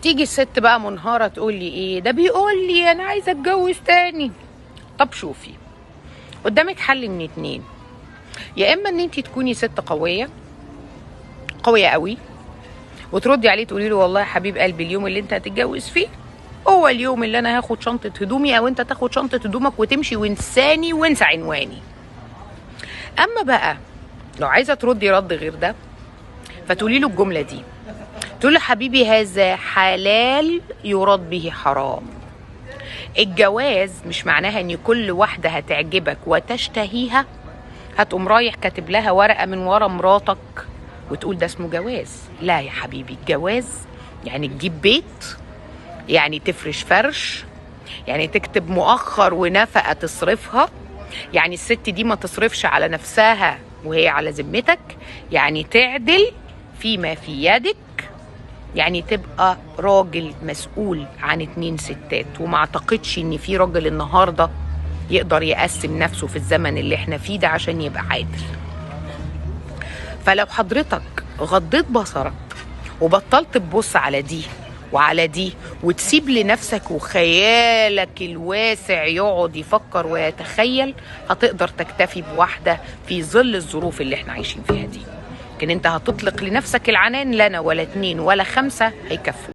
تيجي الست بقى منهارة تقول لي ايه ده، بيقول لي انا عايزة اتجوز تاني. طب شوفي، قدامك حل من اتنين. يا اما ان انت تكوني ست قوية قوية قوي وتردي عليه تقولي له والله يا حبيب قلبي اليوم اللي انت هتتجوز فيه هو اليوم اللي انا هاخد شنطة هدومي او انت تاخد شنطة هدومك وتمشي وانساني وانسى عنواني. اما بقى لو عايزة تردي رد غير ده فتقولي له الجملة دي، تقول له حبيبي هذا حلال يراد به حرام. الجواز مش معناها ان كل واحدة هتعجبك وتشتهيها هتقوم رايح كاتب لها ورقة من ورا مراتك وتقول ده اسمه جواز. لا يا حبيبي، الجواز يعني تجيب بيت، يعني تفرش فرش، يعني تكتب مؤخر ونفقة تصرفها، يعني الست دي ما تصرفش على نفسها وهي على ذمتك، يعني تعدل فيما في يدك، يعني تبقى راجل مسؤول عن 2 ستات. وما اعتقدش ان في راجل النهارده يقدر يقسم نفسه في الزمن اللي احنا فيه ده عشان يبقى عادل. فلو حضرتك غضيت بصرك وبطلت تبص على دي وعلى دي وتسيب لنفسك وخيالك الواسع يقعد يفكر ويتخيل، هتقدر تكتفي بواحدة في ظل الظروف اللي احنا عايشين فيها دي. لكن انت هتطلق لنفسك العنان، لا انا ولا 2 ولا 5 هيكفوا.